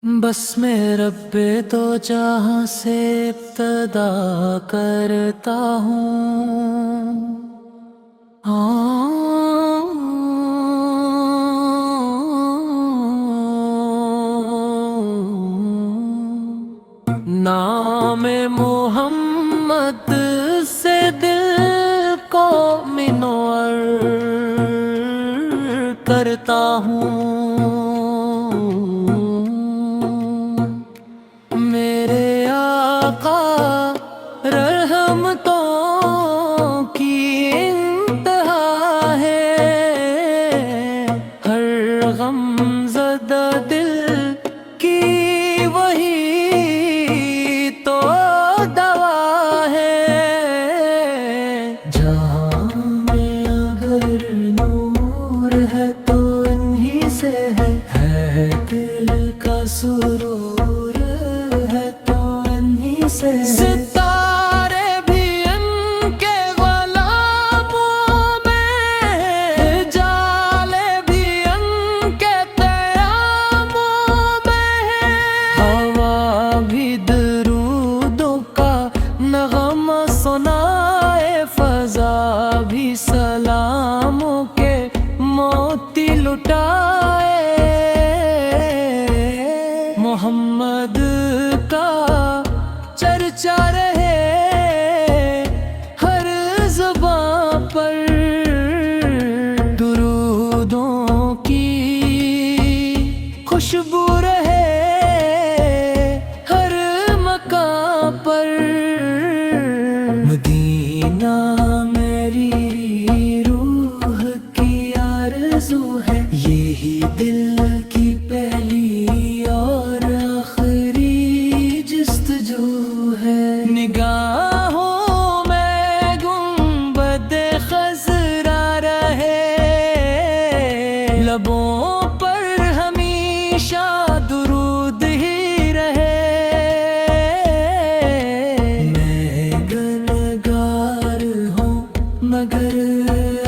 بس میں رب دو جہاں سے ابتدا کرتا ہوں، نام محمد سے دل کو منور کرتا ہوں، میرے آقا رحمتوں کی انتہا ہے، ہر غم زدہ دل کی وہی تو دوا ہے، جہاں میں اگر نور ہے تو انہی سے ہے دل کا سرور ہے تو انہی سے، ستارے بھی ان کے غلاموں میں، جالے بھی ان کے قیاموں میں، ہوا بھی درودوں کا نغمہ سنائے، فضا بھی سلاموں کے موتی لٹائے، محمد کا چرچا رہے ہر زبان پر، درودوں کی خوشبو رہے ہر مقام پر، مدینہ میری روح کی آرزو ہے، یہی دل کی پہلی اور آخری جستجو ہے، نگاہوں میں گنبد خضرا رہے، لبوں پر ہمیشہ درود ہی رہے، میں گنہگار ہوں مگر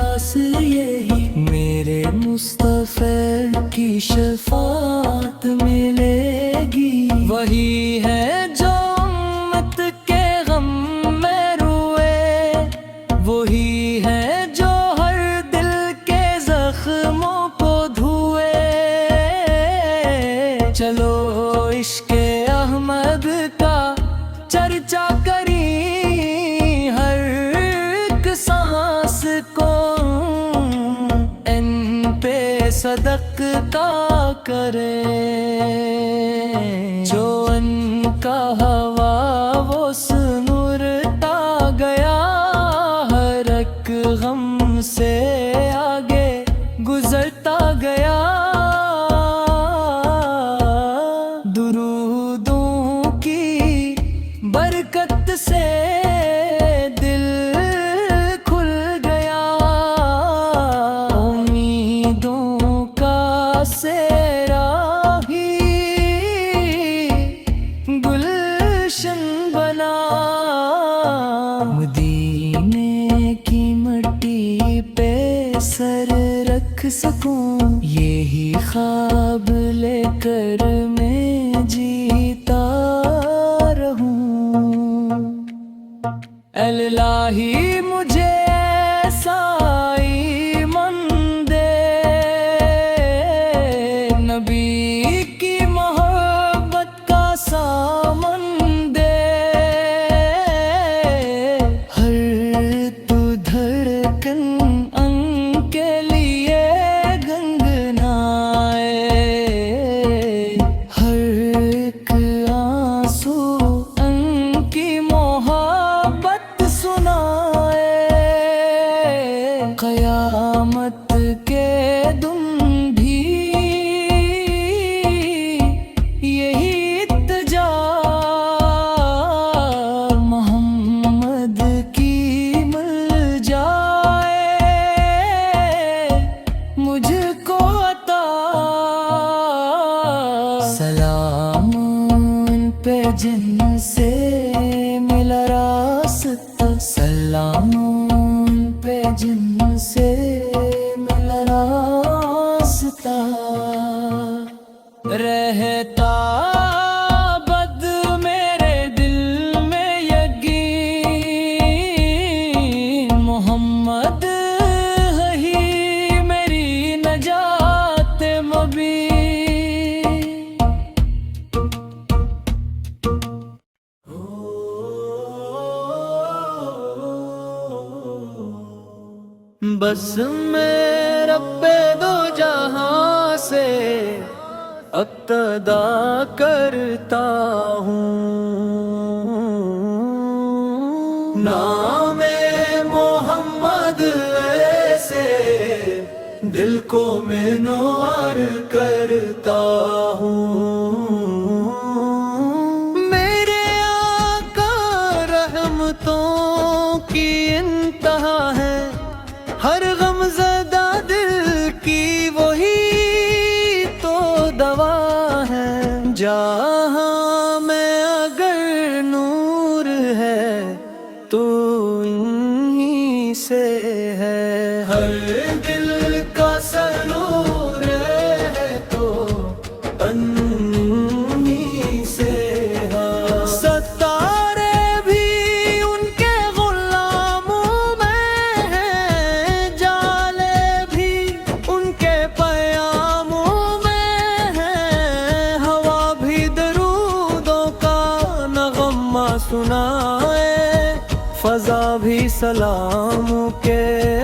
آس یہی، میرے مصطفیٰ کی شفاعت ملے گی، وہی ہے جو امت کے غم میں روئے، وہی ہے جو ہر دل کے زخموں کو دھوئے، چلو عشق احمد کا چرچا کری ہر ایک سانس کو، ان پہ صدقہ کرے، جو ان کا ہوا وہ سنورتا گیا، ہر ایک غم سے آگے گزرتا گیا، درودوں کی برکت سے دل کھل گیا، امیدوں کا سیرا ہی گلشن بنا، مدینے کی مٹی پہ سر رکھ سکوں، یہی خواب لے کر میں جیتا رہوں، الہی مجھے ایسا ایمان دے، نبی کی محبت کا سامان دے، ہر تو دھڑکن ان کے لیے گنگنائے، ہر ایک آنسو ان کی محبت سنائے، قیامت کے دن بھی یہی التجا، محمد کی مل جائے مجھ کو عطا، سلام ان پہ جن سے ملا راستہ، سلام ان پہ جن سے ملا راستہ، رہتا بس میں رب دو جہاں سے اقتدا کرتا ہوں، نام محمد ایسے دل کو میں نوار کرتا ہوں، میرے آقا رحمتوں کی انتہا ہے، ہر غم زدہ دل کی وہی تو دوا ہے، جہاں میں اگر نور ہے تو انہی سے ہے، ہر دل کا سرور ہے تو انہی سے ہے، ستارے بھی ان کے غلاموں میں ہیں، جالے بھی ان کے پیاموں میں ہیں، ہوا بھی درودوں کا نغمہ سنائے، فضا بھی سلام کے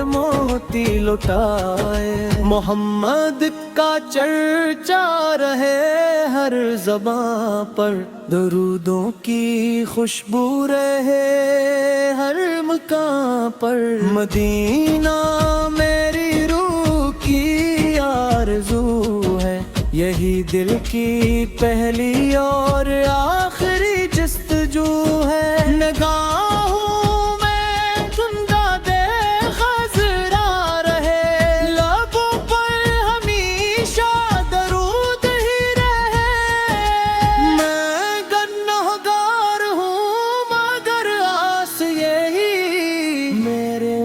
موتی لٹائے، محمد کا چرچا رہے ہر زباں پر، درودوں کی خوشبو رہے ہر مکان پر، مدینہ میری روح کی آرزو ہے، یہی دل کی پہلی اور آخری جستجو ہے، نگاہوں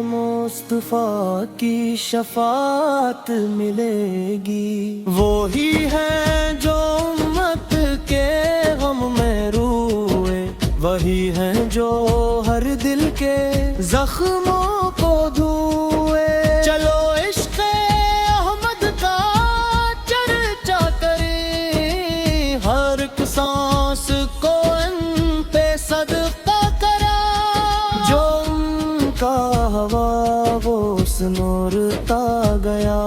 مصطفیٰ کی شفاعت ملے گی، وہی ہے جو امت کے غم میں روئے، وہی ہے جو ہر دل کے زخموں کو دھوئے، چلو عشق احمد کا چرچا کریں، ہر ایک سانس کو ان پہ صدقہ کرا، جو ان کا ہوا وہ سنورتا گیا،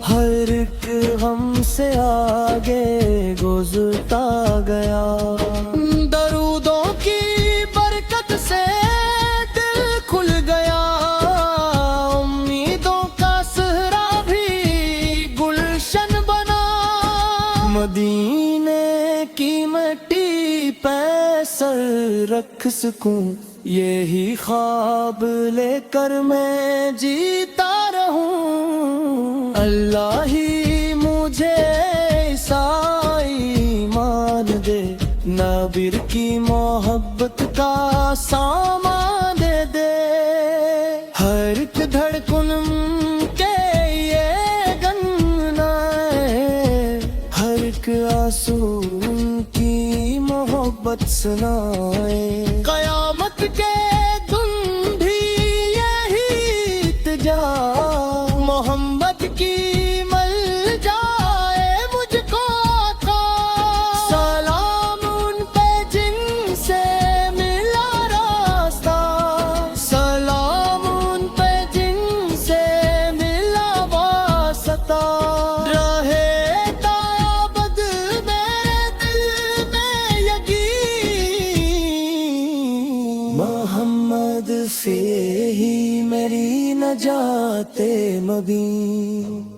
ہر ایک غم سے آگے گزرتا گیا، درودوں کی برکت سے دل کھل گیا، امیدوں کا صحرا بھی گلشن بنا، مدینے کی مٹی پہ سر رکھ سکوں، یہی خواب لے کر میں جیتا رہوں، اللہ ہی مجھے عیسائی مان دے، نبی کی محبت کا سامان دے دے، ہر ایک دھڑکن کے یہ گننا ہے، ہر ایک آنسو کی محبت سنائے، قیامت کے دن بھی یہی التجا، محمد کی مل جائے مجھ کو آقا، سلام ان پہ جن سے ملا راستہ، سلام ان پہ جن سے ملا واسطہ، رہے تابد میرے دل میں یقین، محمد سے ہی میری نجات مبین۔